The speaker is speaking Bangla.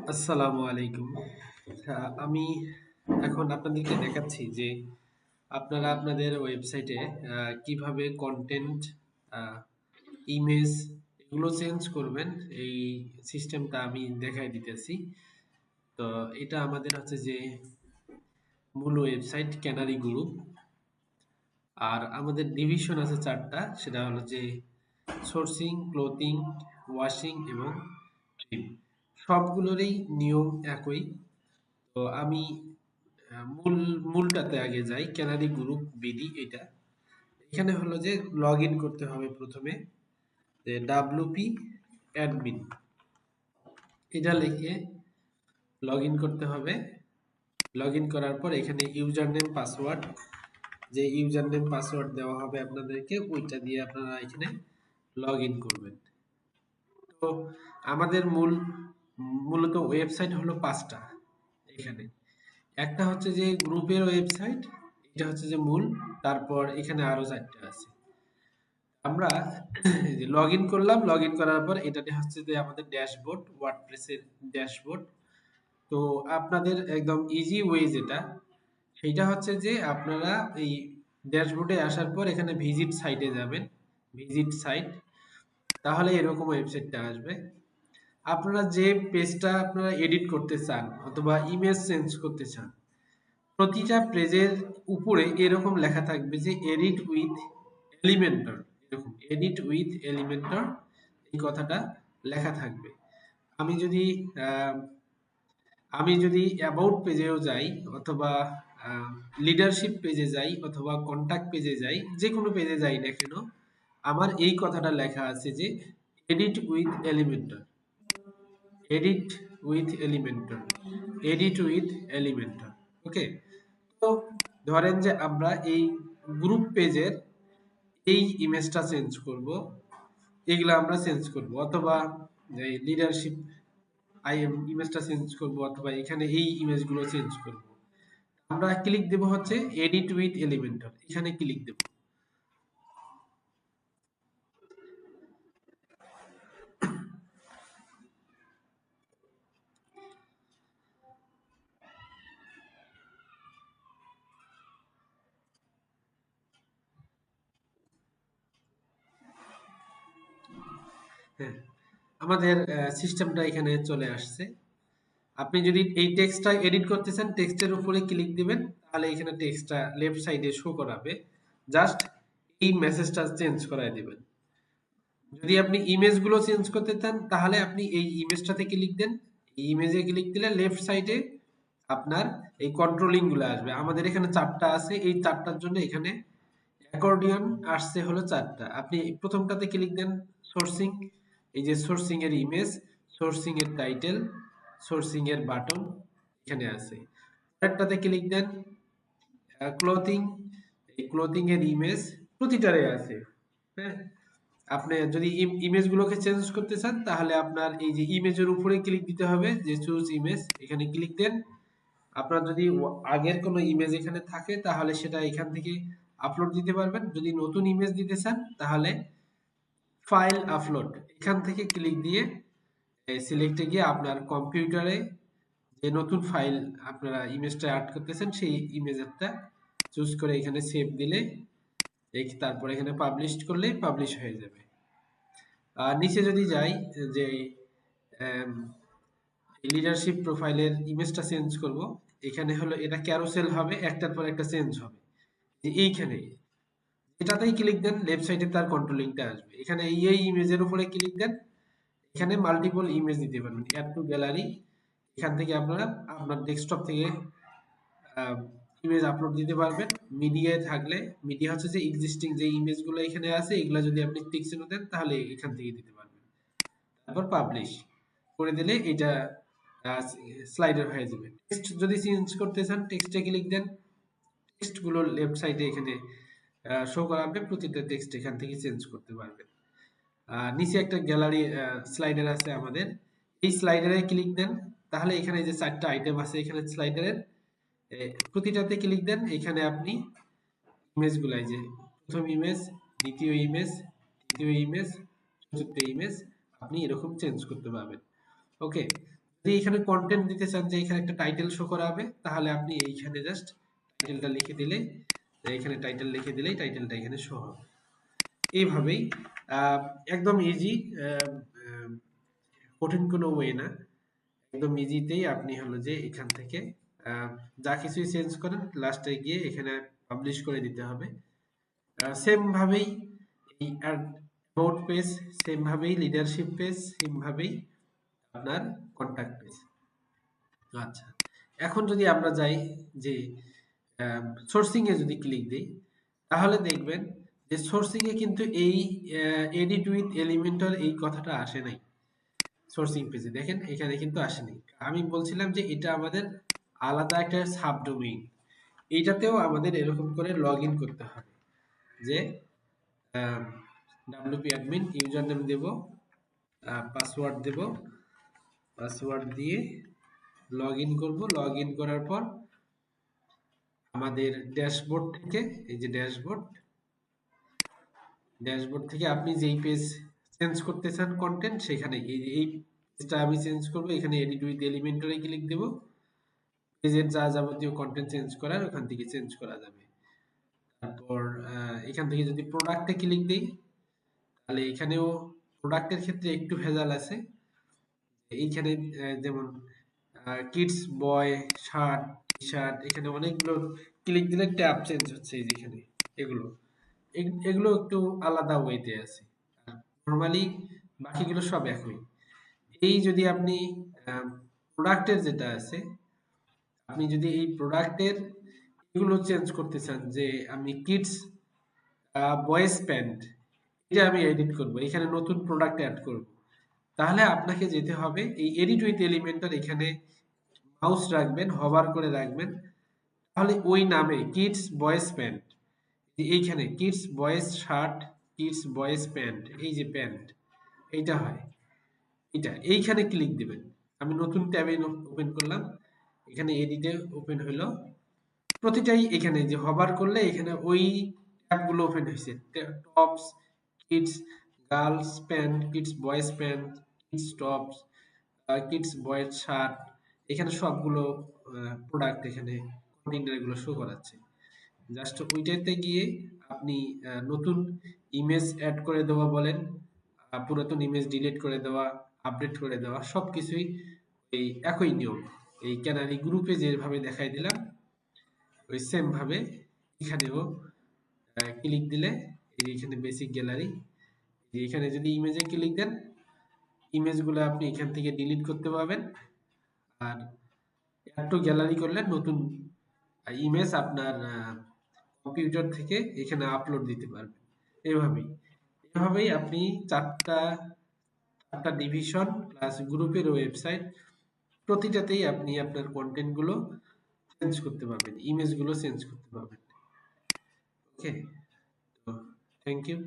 আসসালামু আলাইকুম। আমি এখন আপনাদেরকে দেখাচ্ছি যে আপনারা আপনাদের ওয়েবসাইটে কিভাবে কনটেন্ট, আ ইমেজ এগুলো চেঞ্জ করবেন। এই সিস্টেমটা আমি দেখায় দিতেছি। তো এটা আমাদের হচ্ছে যে মূল ওয়েবসাইট ক্যানারি গ্রুপ। আর আমাদের ডিভিশন আছে ৪ টা। সেটা হলো যে সোর্সিং, ক্লোথিং, ওয়াশিং এবং ট্রিম। সবগুলোরই নিয়ম একই। তো আমি মূলটাতে আগে যাই, ক্যানারি গ্রুপ বিডি এটা। এখানে হলো যে লগ ইন করতে হবে প্রথমে, যে ডাব্লুপি অ্যাডমিন এটা লিখে লগ ইন করতে হবে। লগ ইন করার পর এখানে ইউজার নেম পাসওয়ার্ড, যে ইউজার নেম পাসওয়ার্ড দেওয়া হবে আপনাদেরকে, ওইটা দিয়ে আপনারা এখানে লগ ইন করবেন। তো আমাদের মূলত ওয়েবসাইট হলো ৫টা এখানে। একটা হচ্ছে যে গ্রুপের ওয়েবসাইট, এটা হচ্ছে যে মূল। তারপর এখানে আরো ৪ টা আছে। আমরা যে লগ ইন করলাম, লগ ইন করার পর এটাতে হচ্ছে যে আমাদের ড্যাশবোর্ড, ওয়ার্ডপ্রেসের ড্যাশবোর্ড। তো আপনাদের একদম ইজি ওয়ে যেটা, সেইটা হচ্ছে যে আপনারা এই ড্যাশবোর্ডে আসার পর এখানে ভিজিট সাইটে যাবেন। ভিজিট সাইট, তাহলে এরকম ওয়েবসাইটটা আসবে। আপনারা যে পেজটা আপনারা এডিট করতে চান অথবা ইমেজ চেঞ্জ করতে চান, প্রতিটা পেজের উপরে এরকম লেখা থাকবে যে এডিট উইথ এলিমেন্টর। এরকম এডিট উইথ এলিমেন্টর এই কথাটা লেখা থাকবে। আমি যদি আহ, আমি যদি অ্যাবাউট পেজেও যাই অথবা লিডারশিপ পেজে যাই অথবা কন্টাক্ট পেজে যাই, যে কোনো পেজে যাই না কেন, আমার এই কথাটা লেখা আছে যে edit with Elementor, edit with Elementor, edit with Elementor. Okay. তো ধরেন যে আমরা এই গ্রুপ পেজের এই ইমেজটা চেঞ্জ করব, এগুলা আমরা চেঞ্জ করব, অথবা এই লিডারশিপ ইমেজটা চেঞ্জ করব, অথবা এখানে এই ইমেজগুলো চেঞ্জ করব। আমরা ক্লিক দেব হচ্ছে এডিট উইথ এলিমেন্টর, এখানে ক্লিক দেব। হ্যাঁ, আমাদের সিস্টেমটা এখানে চলে আসছে। আপনি যদি এই টেক্সটটা এডিট করতে চান, টেক্সটের উপরে ক্লিক দিবেন, তাহলে এখানে টেক্সটটা লেফট সাইডে শো করাবে। জাস্ট এই মেসেজটা চেঞ্জ করায় দিবেন। যদি আপনি ইমেজগুলো চেঞ্জ করতে চান, তাহলে আপনি এই ইমেজটাতে ক্লিক দেন। এই ইমেজে ক্লিক দিলে লেফট সাইডে আপনার এই কন্ট্রোলিং গুলো আসবে। আমাদের এখানে ৪ টা আছে, এই ৪ টার জন্য এখানে অ্যাকর্ডিয়ন আসছে হলো ৪ টা। আপনি প্রথমটাতে ক্লিক দেন, সোর্সিং। এই যে সোর্সিং এর ইমেজ, সোর্সিং এর টাইটেল, সোর্সিং এর বাটন এখানে আছে। পরেরটাতে ক্লিক দেন, ক্লোথিং। এই ক্লোথিং এর ইমেজ প্রতিটারে আছে। হ্যাঁ, আপনি যদি ইমেজগুলোকে চেঞ্জ করতে চান, তাহলে আপনার এই যে ইমেজের উপরে ক্লিক দিতে হবে, যে চুজ ইমেজ, এখানে ক্লিক দেন। আপনার যদি আগের কোনো ইমেজ এখানে থাকে, তাহলে সেটা এখান থেকে আপলোড দিতে পারবেন। যদি নতুন ইমেজ দিতে চান, তাহলে ফাইল আপলোড এখান থেকে ক্লিক দিয়ে সিলেক্টে গিয়ে আপনার কম্পিউটারে যে নতুন ফাইল আপনারা ইমেজটা অ্যাড করতেছেন, সেই ইমেজটা চুজ করে এখানে সেভ দিলে, তারপর এখানে পাবলিশ করলে পাবলিশ হয়ে যাবে। আর নিচে যদি যাই, যে লিডারশিপ প্রোফাইলের ইমেজটা চেঞ্জ করব, এখানে হলো এটা ক্যারোসেল হবে, একটার পর একটা চেঞ্জ হবে। যে এইখানে এটাতেই ক্লিক দেন, লেফট সাইডে তার কন্ট্রোলিংটা আসবে। এখানে এই ইমেজের উপরে ক্লিক দেন, এখানে মাল্টিপল ইমেজ দিতে পারবেন, অ্যাড টু গ্যালারি। এখান থেকে আপনারা আপনার ডেস্কটপ থেকে ইমেজ আপলোড দিতে পারবেন। মিডিয়ায় থাকলে, মিডিয়া হচ্ছে যে এক্সিস্টিং যে ইমেজগুলো এখানে আছে, এগুলো যদি আপনি টিক চিহ্ন দেন, তাহলে এখান থেকে দিতে পারবেন। তারপর পাবলিশ করে দিলে এটা স্লাইডার হয়ে যাবে। টেক্সট যদি চেঞ্জ করতে চান, টেক্সটে ক্লিক দেন। টেক্সট গুলো লেফট সাইডে এখানে শো করাবে, প্রতিটা টেক্সট এখান থেকে চেঞ্জ করতে পারবেন। নিচে একটা গ্যালারি স্লাইডার আছে আমাদের, এই স্লাইডারে ক্লিক দেন। তাহলে এখানে যে ৪ টা আইটেম আছে এখানে স্লাইডারের, প্রতিটাতে ক্লিক দেন। এখানে আপনি ইমেজগুলো, এই যে প্রথম ইমেজ, দ্বিতীয় ইমেজ, তৃতীয় ইমেজ, চতুর্থ ইমেজ, আপনি এরকম চেঞ্জ করতে পারবেন। ওকে। যদি এখানে কন্টেন্ট দিতে চান যে এখানে একটা টাইটেল শো করাবে, তাহলে আপনি এইখানে জাস্ট টাইটেলটা লিখে দিলে, এখানে টাইটেল লিখে দিলেই টাইটেলটা এখানে শো হবে। এইভাবেই একদম ইজি, কঠিন কোনো ওয়ে না, একদম ইজিতেই আপনি হলো যে এখান থেকে যা কিছুই চেঞ্জ করেন লাস্টে গিয়ে এখানে পাবলিশ করে দিতে হবে। সেম ভাবেই এই অ্যাবাউট পেজ, সেম ভাবেই লিডারশিপ পেজ, সেম ভাবেই আপনার কন্ট্যাক্ট পেজ। আচ্ছা, এখন যদি আমরা যাই যে সোর্সিং এ যদি ক্লিক দিই, তাহলে দেখবেন যে সোর্সিং এ কিন্তু এই এডিট উইথ এলিমেন্টর এই কথাটা আসে নাই। সোর্সিং পেজে দেখেন এখানে কিন্তু আসেনি। আমি বলছিলাম যে এটা আমাদের আলাদা একটা সাবডোমেইন, এইটাতেও আমাদের এরকম করে লগ ইন করতে হবে যে wp admin ইউজার নেম দেব, পাসওয়ার্ড দেব, পাসওয়ার্ড দিয়ে লগ ইন করবো। লগ ইন করার পর আমাদের ড্যাশবোর্ড থেকে, এই যে ড্যাশবোর্ড, ড্যাশবোর্ড থেকে আপনি যেই পেজ চেঞ্জ করতে চান কন্টেন্ট, সেখানে এই পেজটা আমি চেঞ্জ করব, এখানে এডিট উইথ এলিমেন্টরে ক্লিক দেব। পেজের যা যাবতীয় কন্টেন্ট চেঞ্জ করার ওখান থেকে চেঞ্জ করা যাবে। তারপর এখান থেকে যদি প্রোডাক্টে ক্লিক দিই, তাহলে এখানেও প্রোডাক্টের ক্ষেত্রে একটু ভেজাল আছে। এইখানে যেমন কিডস বয় শার্ট, টি শার্ট, এখানে অনেকগুলো ক্লিক দিলে ট্যাব চেঞ্জ হচ্ছে, এই যেখানে এগুলো এগুলো একটু আলাদা ওয়েতে আছে। নর্মালি বাকিগুলো সব একই। এই যদি আপনি প্রোডাক্টের যেটা আছে, আপনি যদি এই প্রোডাক্টের এগুলো চেঞ্জ করতে চান যে আমি কিডস বয়েজ প্যান্ট, এটা আমি এডিট করব, এখানে নতুন প্রোডাক্ট অ্যাড করব, তাহলে আপনাকে যেতে হবে এই এডিট উইথ এলিমেন্টর, এখানে মাউস রাখবেন, হভার করে রাখবেন, তাহলে ওই নামে কিডস বয়েজ প্যান্ট, এইখানে kids boys shirt, kids boys pant, এই যে প্যান্ট এইটা হয়, এটা এইখানে ক্লিক দিবেন। আমি নতুন ট্যাবে ওপেন করলাম, এখানে এডিটে ওপেন হলো, প্রতিটাই এখানে যে হভার করলে এখানে ওই ট্যাবগুলো ওপেন হয়েছে, tops, kids girls pant, kids boys pant, kids tops, kids boys shirt, এখানে সবগুলো প্রোডাক্ট এখানে কন্টেইনারগুলো শো করাচ্ছে। জাস্ট ওইটাতে গিয়ে আপনি নতুন ইমেজ অ্যাড করে দেওয়া বলেন, পুরাতন ইমেজ ডিলিট করে দেওয়া, আপডেট করে দেওয়া, সবকিছুই এই একই নিয়ম। এই ক্যানারি গ্রুপে যেভাবে দেখাই দিলাম ওই সেম ভাবে এখানেও ক্লিক দিলে, এই যে এখানে বেসিক গ্যালারি, এখানে যদি ইমেজে ক্লিক দেন, ইমেজগুলো আপনি এখান থেকে ডিলিট করতে পারবেন। আর অ্যাড টু গ্যালারি করলে নতুন ইমেজ আপনার কম্পিউটার থেকে এখানে আপলোড দিতে পারবেন। এভাবেই আপনি চারটা ডিভিশন প্লাস গ্রুপের ওয়েবসাইট, প্রতিটাতেই আপনি আপনার কন্টেন্ট গুলো চেঞ্জ করতে পারবেন, ইমেজ গুলো চেঞ্জ করতে পারবেন। ওকে, তো থ্যাংক ইউ।